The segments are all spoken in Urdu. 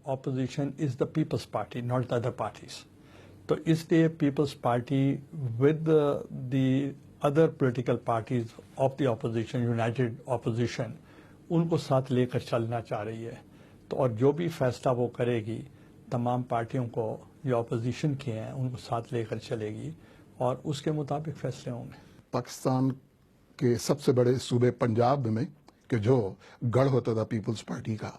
opposition is the People's Party, not the other parties. تو اس لیے People's party with the other political parties of the opposition, united opposition, ان کو ساتھ لے کر چلنا چاہ رہی ہے. تو اور جو بھی فیصلہ وہ کرے گی تمام پارٹیوں کو جو اپوزیشن کی ہیں ان کو ساتھ لے کر چلے گی اور اس کے مطابق فیصلے ہوں گے. پاکستان کے سب سے بڑے صوبے پنجاب میں کہ جو گڑھ ہوتا تھا پیپلز پارٹی کا،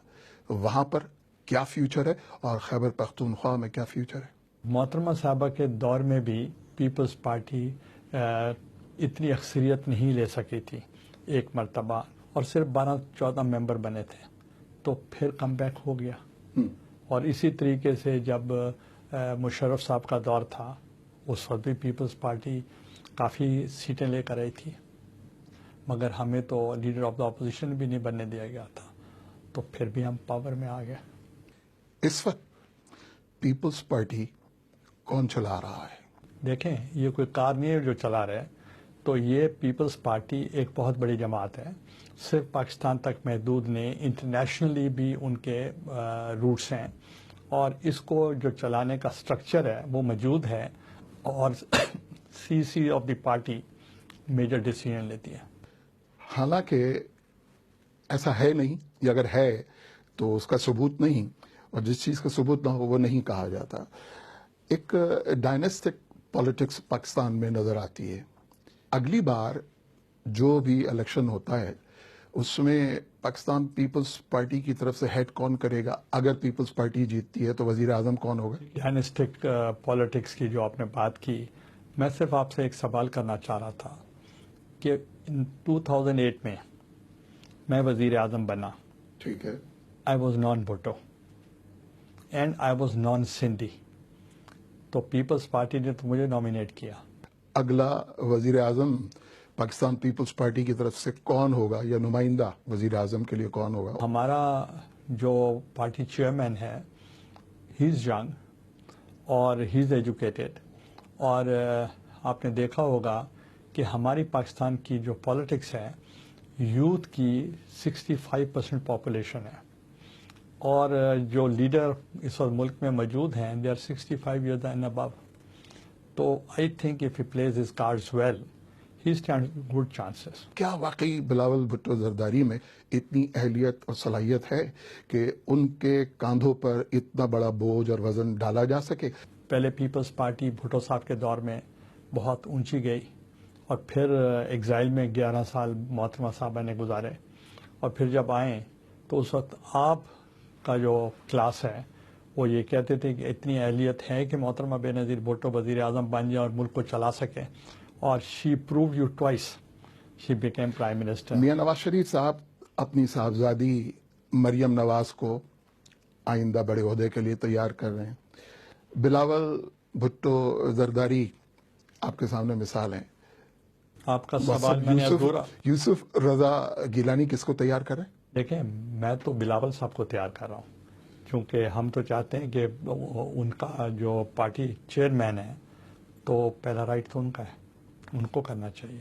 وہاں پر کیا فیوچر ہے اور خیبر پختونخوا میں کیا فیوچر ہے؟ محترمہ صاحبہ کے دور میں بھی پیپلز پارٹی اتنی اکثریت نہیں لے سکی تھی ایک مرتبہ، اور صرف 12-14 ممبر بنے تھے، تو پھر کم بیک ہو گیا. اور اسی طریقے سے جب مشرف صاحب کا دور تھا اس وقت بھی پیپلز پارٹی کافی سیٹیں لے کر آئی تھی، مگر ہمیں تو لیڈر آف دا اپوزیشن بھی نہیں بننے دیا گیا تھا، تو پھر بھی ہم پاور میں آ گئے. اس وقت پیپلز پارٹی کون چلا رہا ہے؟ دیکھیں، یہ کوئی کار نہیں ہے جو چلا رہے، تو یہ پیپلز پارٹی ایک بہت بڑی جماعت ہے، صرف پاکستان تک محدود نہیں، انٹرنیشنلی بھی ان کے روٹس ہیں، اور اس کو جو چلانے کا سٹرکچر ہے وہ موجود ہے، اور سی of the party major decision لیتی ہے. حالانکہ ایسا ہے نہیں، یا اگر ہے تو اس کا ثبوت نہیں، اور جس چیز کا ثبوت نہ ہو وہ نہیں کہا جاتا. ایک ڈائنسٹک پالیٹکس پاکستان میں نظر آتی ہے. اگلی بار جو بھی الیکشن ہوتا ہے اس میں پاکستان پیپلز پارٹی کی طرف سے ہیڈ کون کرے گا؟ اگر پیپلز پارٹی جیتتی ہے تو وزیر اعظم کون ہوگا؟ ڈائنسٹک پالیٹکس کی جو آپ نے بات کی، میں صرف آپ سے ایک سوال کرنا چاہ رہا تھا کہ 2008 میں میں وزیر اعظم بنا. ٹھیک ہے. I was non Bhutto and I was non Sindhi, تو پیپلز پارٹی نے تو مجھے نامینیٹ کیا. اگلا وزیر اعظم پاکستان پیپلز پارٹی کی طرف سے کون ہوگا، یا نمائندہ وزیر اعظم کے لیے کون ہوگا؟ ہمارا جو پارٹی چیئرمین ہے، ہی از ینگ اور ہی از ایجوکیٹڈ، اور آپ نے دیکھا ہوگا کہ ہماری پاکستان کی جو پالیٹکس ہے یوتھ کی 65% پاپولیشن ہے، اور جو لیڈر اس وقت ملک میں موجود ہیں they are 65 years and above. تو I think if he plays his cards well he stand good chances. کیا واقعی بلاول بھٹو زرداری میں اتنی اہلیت اور صلاحیت ہے کہ ان کے کاندھوں پر اتنا بڑا بوجھ اور وزن ڈالا جا سکے؟ پہلے پیپلز پارٹی بھٹو صاحب کے دور میں بہت اونچی گئی، اور پھر ایگزائل میں 11 سال محترمہ صاحبہ نے گزارے، اور پھر جب آئیں تو اس وقت آپ کا جو کلاس ہے وہ یہ کہتے تھے کہ اتنی اہلیت ہے کہ محترمہ بے نظیر بھٹو وزیر اعظم بن جائیں اور ملک کو چلا سکیں، اور she prove you twice she became prime minister. Mian Nawaz شریف صاحب اپنی صاحبزادی مریم نواز کو آئندہ بڑے عہدے کے لیے تیار کر رہے ہیں. بلاول بھٹو زرداری آپ کے سامنے مثال ہیں. آپ کا سوال میں نے یوسف رضا گیلانی کس کو تیار کریں؟ دیکھیں، میں تو بلاول صاحب کو تیار کر رہا ہوں، کیونکہ ہم تو چاہتے ہیں کہ ان کا جو پارٹی چیئرمین ہے تو پہلا رائٹ تو ان کا ہے، ان کو کرنا چاہیے.